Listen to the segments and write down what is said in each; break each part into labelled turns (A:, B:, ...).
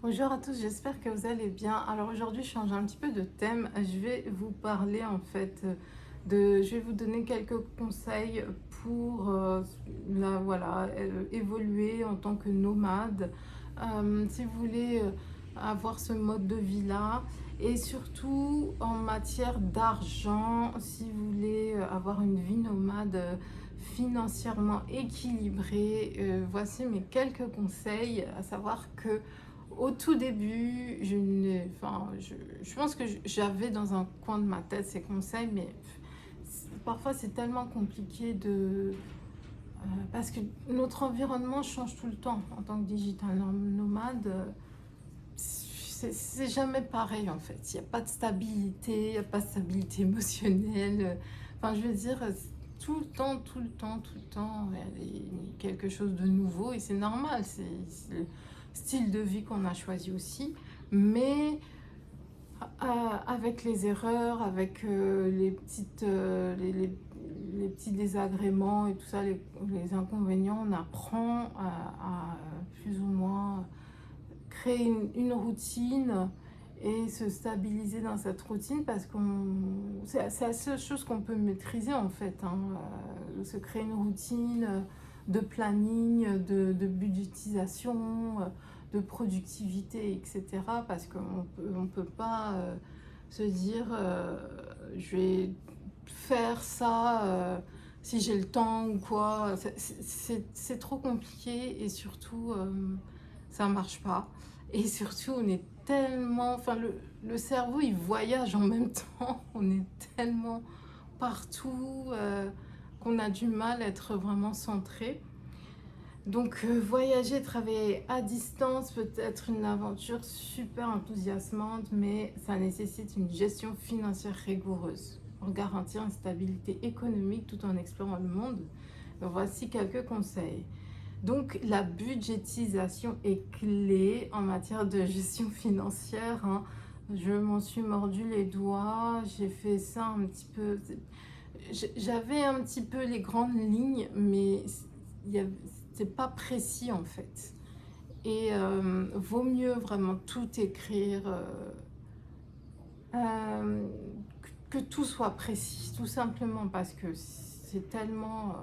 A: Bonjour à tous, j'espère que vous allez bien. Alors aujourd'hui, je change un petit peu de thème. Je vais vous parler en fait je vais vous donner quelques conseils pour évoluer en tant que nomade. Si vous voulez avoir ce mode de vie-là et surtout en matière d'argent, si vous voulez avoir une vie nomade financièrement équilibrée, voici mes quelques conseils, à savoir que au tout début, je pense que j'avais dans un coin de ma tête ces conseils, mais parfois c'est tellement compliqué parce que notre environnement change tout le temps en tant que digital nomade. C'est jamais pareil en fait. Il n'y a pas de stabilité, il n'y a pas de stabilité émotionnelle. Enfin, je veux dire, tout le temps, tout le temps, tout le temps, il y a quelque chose de nouveau et c'est normal. C'est le style de vie qu'on a choisi aussi. Mais avec les erreurs, avec les petits désagréments et tout ça, les inconvénients, on apprend à plus ou moins créer une routine et se stabiliser dans cette routine parce que c'est la seule chose qu'on peut maîtriser en fait, hein. Se créer une routine de planning, de budgétisation, de productivité, etc. Parce qu'on peut pas se dire je vais faire ça si j'ai le temps ou quoi. C'est trop compliqué et surtout ça marche pas. Et surtout, on est tellement. Enfin, le cerveau, il voyage en même temps. On est tellement partout qu'on a du mal à être vraiment centré. Donc, voyager, travailler à distance peut être une aventure super enthousiasmante, mais ça nécessite une gestion financière rigoureuse pour garantir une stabilité économique tout en explorant le monde. Donc, voici quelques conseils. Donc la budgétisation est clé en matière de gestion financière, hein. Je m'en suis mordu les doigts, j'ai fait ça un petit peu. J'avais un petit peu les grandes lignes, mais c'est pas précis en fait. Et vaut mieux vraiment tout écrire, euh, que tout soit précis, tout simplement parce que c'est tellement.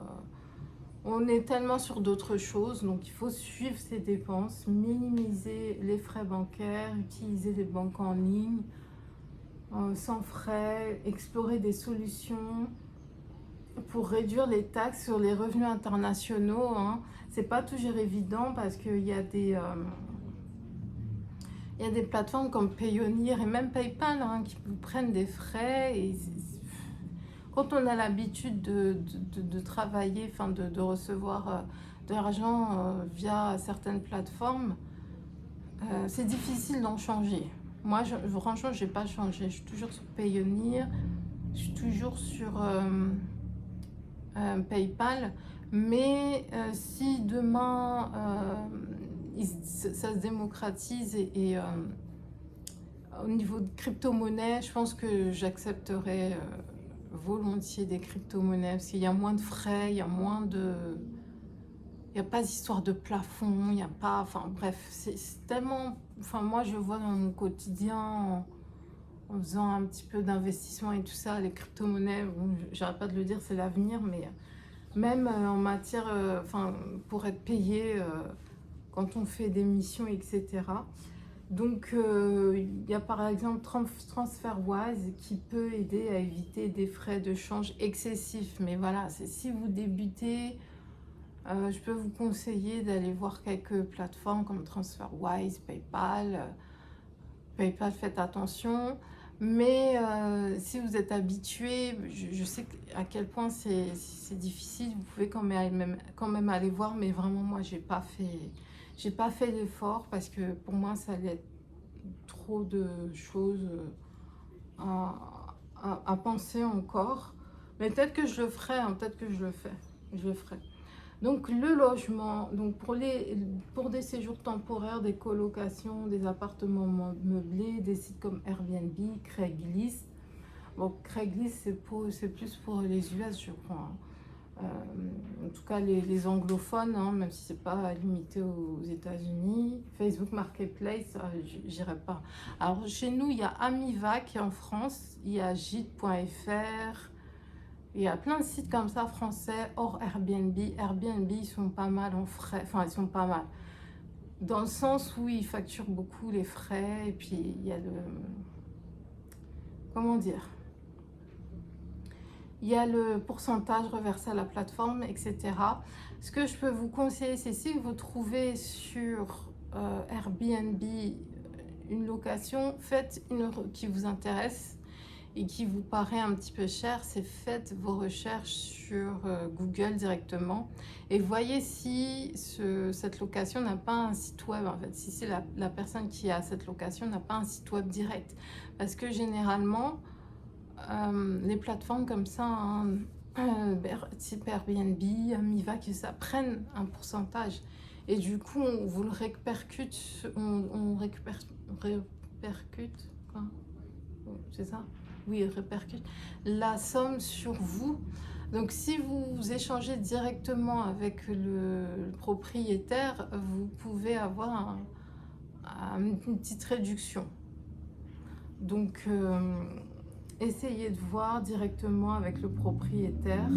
A: On est tellement sur d'autres choses, donc il faut suivre ses dépenses, minimiser les frais bancaires, utiliser des banques en ligne sans frais, explorer des solutions pour réduire les taxes sur les revenus internationaux, hein. C'est pas toujours évident parce qu'il y a des plateformes comme Payoneer et même PayPal, hein, qui vous prennent des frais. Et quand on a l'habitude de travailler, enfin de recevoir de l'argent via certaines plateformes, c'est difficile d'en changer. Moi, franchement, je n'ai pas changé. Je suis toujours sur Payoneer, je suis toujours sur PayPal. Mais si demain ça se démocratise au niveau de crypto-monnaie, je pense que j'accepterais volontiers des crypto-monnaies parce qu'il y a moins de frais, il y a moins de. Il n'y a pas d'histoire de plafond, il n'y a pas. Enfin bref, c'est tellement. Enfin, moi je vois dans mon quotidien en faisant un petit peu d'investissement et tout ça, les crypto-monnaies, bon, j'arrête pas de le dire, c'est l'avenir, mais même en matière. Enfin, pour être payé quand on fait des missions, etc. Donc, il y a par exemple TransferWise qui peut aider à éviter des frais de change excessifs. Mais voilà, si vous débutez, je peux vous conseiller d'aller voir quelques plateformes comme TransferWise, PayPal. PayPal, faites attention. Mais si vous êtes habitué, je sais à quel point c'est difficile. Vous pouvez quand même aller voir, mais vraiment, moi, j'ai pas fait l'effort parce que pour moi, ça allait être trop de choses à, à penser encore. Mais peut-être que je le ferai, hein, peut-être que je le ferai. Donc le logement, donc pour des séjours temporaires, des colocations, des appartements meublés, des sites comme Airbnb, Craigslist. Bon, Craigslist c'est plus pour les US, je crois, hein. En tout cas les anglophones, hein, même si c'est pas limité aux États-Unis. Facebook Marketplace, j'irai pas. Alors chez nous, il y a Amivac en France, il y a gîte.fr, il y a plein de sites comme ça français, hors Airbnb. Airbnb, ils sont pas mal en frais, enfin ils sont pas mal. Dans le sens où ils facturent beaucoup les frais, et puis il y a le... Comment dire? Il y a le pourcentage reversé à la plateforme, etc. Ce que je peux vous conseiller, c'est si vous trouvez sur Airbnb une location, faites une qui vous intéresse et qui vous paraît un petit peu cher, c'est faites vos recherches sur Google directement et voyez si cette location n'a pas un site web, en fait, si c'est la personne qui a cette location n'a pas un site web direct. Parce que généralement, les plateformes comme ça, hein, type Airbnb, Amivac, ça prennent un pourcentage. Et du coup, on vous le répercute, on répercute, quoi, c'est ça? Oui, répercute la somme sur vous. Donc si vous échangez directement avec le propriétaire, vous pouvez avoir une petite réduction. Donc essayez de voir directement avec le propriétaire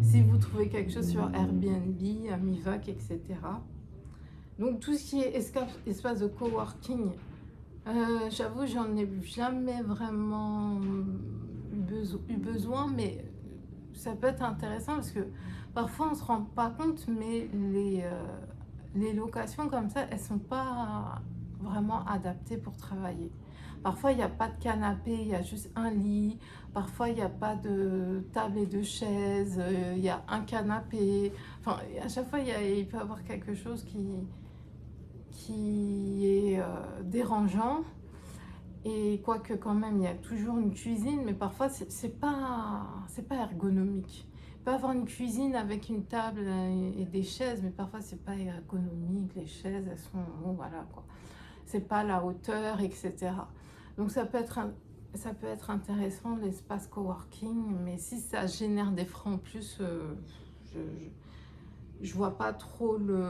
A: si vous trouvez quelque chose sur Airbnb, Amivac, etc. Donc tout ce qui est espace de coworking, j'avoue, j'en ai jamais vraiment eu besoin, mais ça peut être intéressant parce que parfois on se rend pas compte, mais les locations comme ça, elles sont pas vraiment adaptées pour travailler. Parfois il n'y a pas de canapé, il y a juste un lit. Parfois il n'y a pas de table et de chaises, il y a un canapé. Enfin, à chaque fois il peut y avoir quelque chose qui est dérangeant. Et quoique quand même, il y a toujours une cuisine, mais parfois c'est pas ergonomique. Il peut y avoir une cuisine avec une table et des chaises, mais parfois c'est pas ergonomique. Les chaises, elles sont, bon, voilà quoi. C'est pas la hauteur, etc. Donc ça peut être intéressant l'espace coworking, mais si ça génère des frais en plus, je vois pas trop le...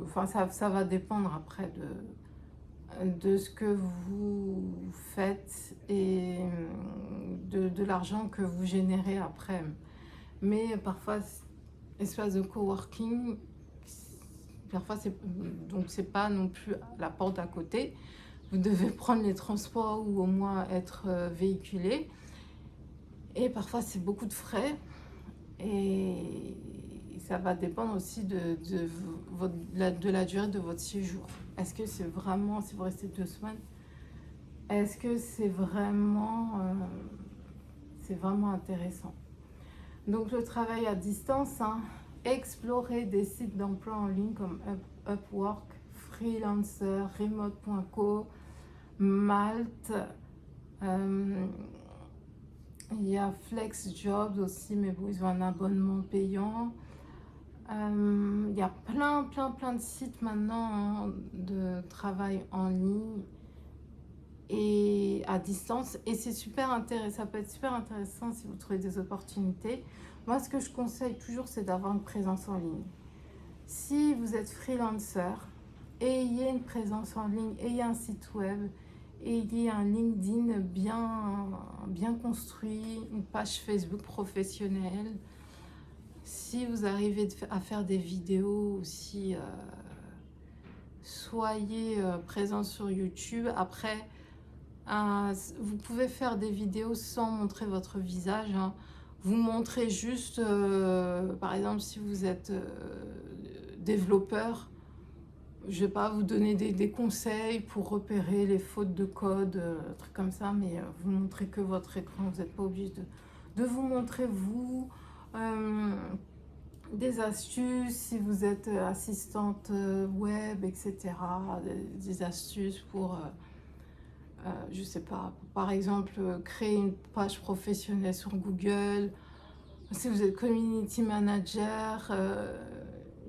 A: Enfin, ça va dépendre après de ce que vous faites et de l'argent que vous générez après. Mais parfois, espace de coworking, parfois c'est pas non plus la porte à côté. Vous devez prendre les transports ou au moins être véhiculé. Et parfois c'est beaucoup de frais. Et ça va dépendre aussi de la durée de votre séjour. Est-ce que c'est vraiment, si vous restez 2 semaines, est-ce que c'est vraiment intéressant? Donc le travail à distance, hein, explorer des sites d'emploi en ligne comme Upwork, Freelancer, Remote.co, Malte. Il y a Flex Jobs aussi, mais bon, ils ont un abonnement payant. Il y a plein de sites maintenant, hein, de travail en ligne et à distance. Et c'est super intéressant, ça peut être super intéressant si vous trouvez des opportunités. Moi, ce que je conseille toujours, c'est d'avoir une présence en ligne. Si vous êtes freelancer, ayez une présence en ligne, ayez un site web, ayez un LinkedIn bien construit, une page Facebook professionnelle. Si vous arrivez à faire des vidéos aussi, soyez présent sur YouTube. Après, vous pouvez faire des vidéos sans montrer votre visage, hein. Vous montrez juste, par exemple, si vous êtes développeur, je vais pas vous donner des conseils pour repérer les fautes de code, trucs comme ça, mais vous montrez que votre écran. Vous n'êtes pas obligé de vous montrer vous. Des astuces si vous êtes assistante web, etc. Des astuces pour, je sais pas, par exemple, créer une page professionnelle sur Google. Si vous êtes community manager,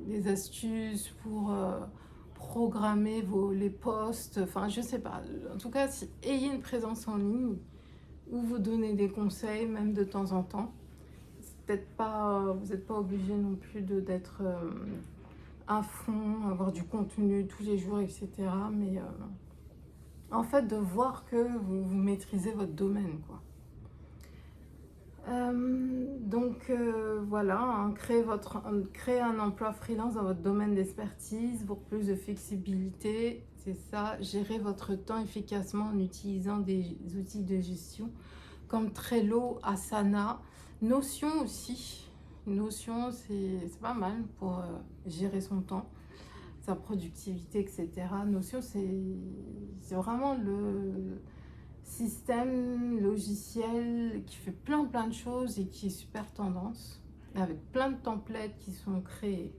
A: des astuces pour programmer les posts. Enfin, je sais pas. En tout cas, ayez une présence en ligne où vous donnez des conseils, même de temps en temps. peut-être pas, vous n'êtes pas obligé non plus d'être à fond, avoir du contenu tous les jours, etc. Mais en fait, de voir que vous maîtrisez votre domaine, quoi. Donc voilà, hein, créez un emploi freelance dans votre domaine d'expertise pour plus de flexibilité, c'est ça. Gérez votre temps efficacement en utilisant des outils de gestion comme Trello, Asana, Notion aussi. Notion, c'est pas mal pour gérer son temps, sa productivité, etc. Notion, c'est vraiment le système logiciel qui fait plein de choses et qui est super tendance, avec plein de templates qui sont créés.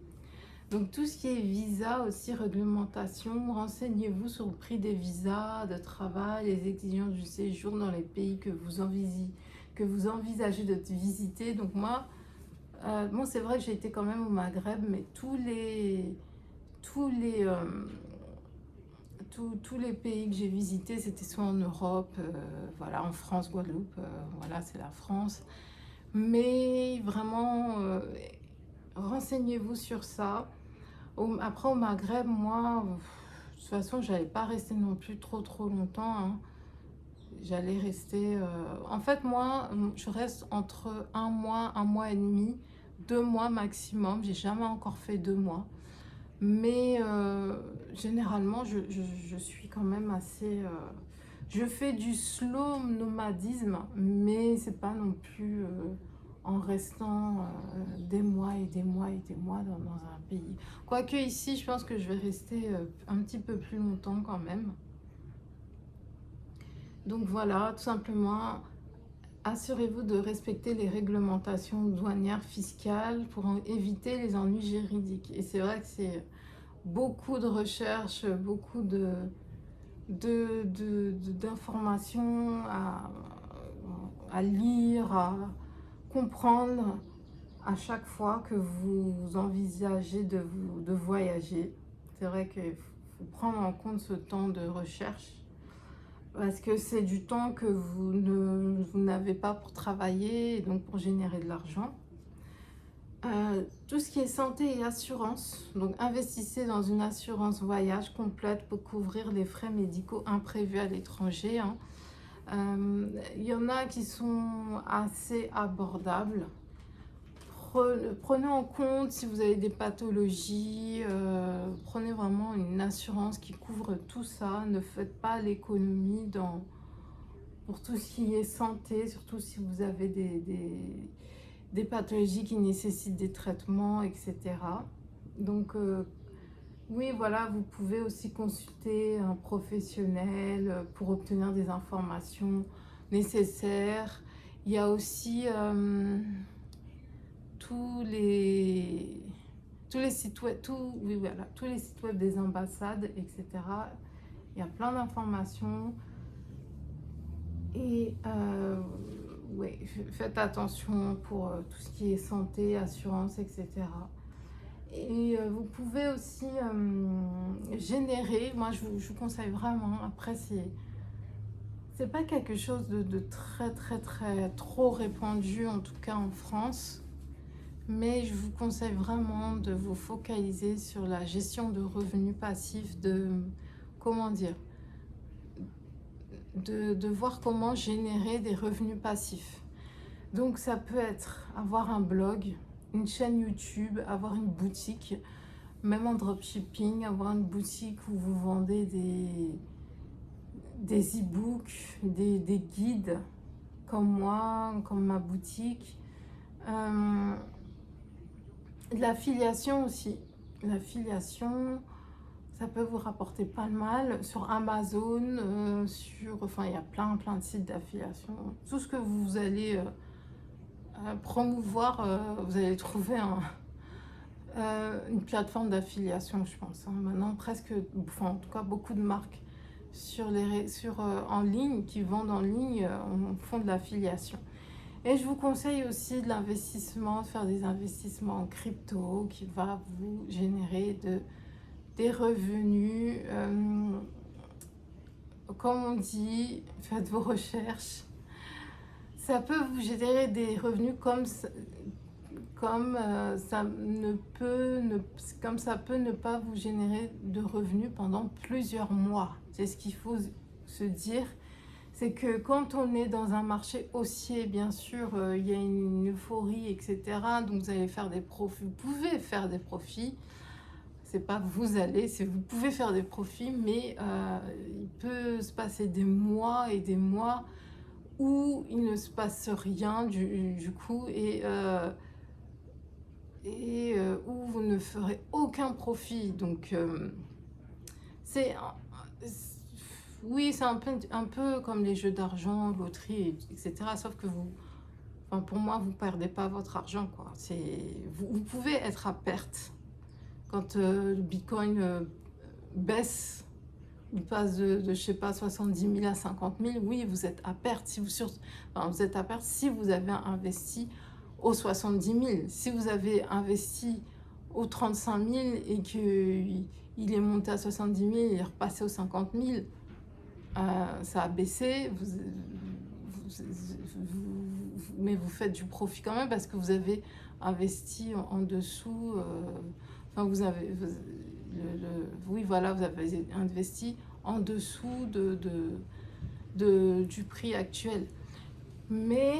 A: Donc tout ce qui est visa aussi, réglementation, renseignez-vous sur le prix des visas de travail, les exigences du séjour dans les pays que vous envisagez de visiter. Donc moi, bon, c'est vrai que j'ai été quand même au Maghreb, mais tous les pays que j'ai visités, c'était soit en Europe, voilà, en France, Guadeloupe, voilà, c'est la France. Mais vraiment, renseignez-vous sur ça. Après, au Maghreb, moi, de toute façon, j'allais pas rester non plus trop longtemps, hein. J'allais rester... En fait, moi, je reste entre un mois et demi, 2 mois maximum. J'ai jamais encore fait 2 mois. Mais généralement, je suis quand même assez... je fais du slow nomadisme, mais c'est pas non plus en restant des mois et des mois et des mois dans un pays. Quoique ici, je pense que je vais rester un petit peu plus longtemps quand même. Donc voilà, tout simplement, assurez-vous de respecter les réglementations douanières fiscales pour éviter les ennuis juridiques. Et c'est vrai que c'est beaucoup de recherches, beaucoup d'informations à lire, à comprendre à chaque fois que vous envisagez de voyager. C'est vrai qu'il faut prendre en compte ce temps de recherche parce que c'est du temps que vous n'avez pas pour travailler et donc pour générer de l'argent. Tout ce qui est santé et assurance, donc investissez dans une assurance voyage complète pour couvrir les frais médicaux imprévus à l'étranger, hein. Y en a qui sont assez abordables. Prenez en compte si vous avez des pathologies, prenez vraiment une assurance qui couvre tout ça. Ne faites pas l'économie pour tout ce qui est santé, surtout si vous avez des pathologies qui nécessitent des traitements, etc. Donc, oui, voilà, vous pouvez aussi consulter un professionnel pour obtenir des informations nécessaires. Il y a aussi tous les sites web, oui, voilà, tous les sites web des ambassades, etc. Il y a plein d'informations. Et ouais, faites attention pour tout ce qui est santé, assurance, etc. Et vous pouvez aussi générer, moi je vous conseille vraiment, après c'est pas quelque chose de très trop répandu, en tout cas en France, mais je vous conseille vraiment de vous focaliser sur la gestion de revenus passifs, comment dire, de voir comment générer des revenus passifs. Donc ça peut être avoir un blog, une chaîne YouTube, avoir une boutique, même en dropshipping, avoir une boutique où vous vendez des e-books, des guides, comme moi, comme ma boutique. De l'affiliation aussi. L'affiliation, ça peut vous rapporter pas mal sur Amazon, enfin il y a plein de sites d'affiliation. Tout ce que vous allez promouvoir, vous allez trouver une plateforme d'affiliation, je pense, hein. Maintenant, presque, enfin en tout cas beaucoup de marques en ligne, qui vendent en ligne, font de l'affiliation. Et je vous conseille aussi de l'investissement, de faire des investissements en crypto qui va vous générer des revenus. Comme on dit, faites vos recherches. Ça peut vous générer des revenus comme comme, comme ça peut ne pas vous générer de revenus pendant plusieurs mois. C'est ce qu'il faut se dire. C'est que quand on est dans un marché haussier, bien sûr, il y a une euphorie, etc. Donc vous allez faire des profits. Vous pouvez faire des profits. C'est pas que vous allez, c'est vous pouvez faire des profits, mais il peut se passer des mois et des mois où il ne se passe rien du coup où vous ne ferez aucun profit. Donc c'est oui, c'est un peu comme les jeux d'argent, loterie, etc. Sauf que vous, enfin, pour moi, vous perdez pas votre argent, quoi. Vous pouvez être à perte quand le Bitcoin baisse. Il passe je sais pas, 70 000 à 50 000, oui, vous êtes à perte. Si vous êtes à perte si vous avez investi aux 70 000. Si vous avez investi aux 35 000 et qu'il est monté à 70 000 et il est repassé aux 50 000, ça a baissé, mais vous faites du profit quand même parce que vous avez investi en dessous, enfin vous avez, oui voilà, vous avez investi en dessous du prix actuel. Mais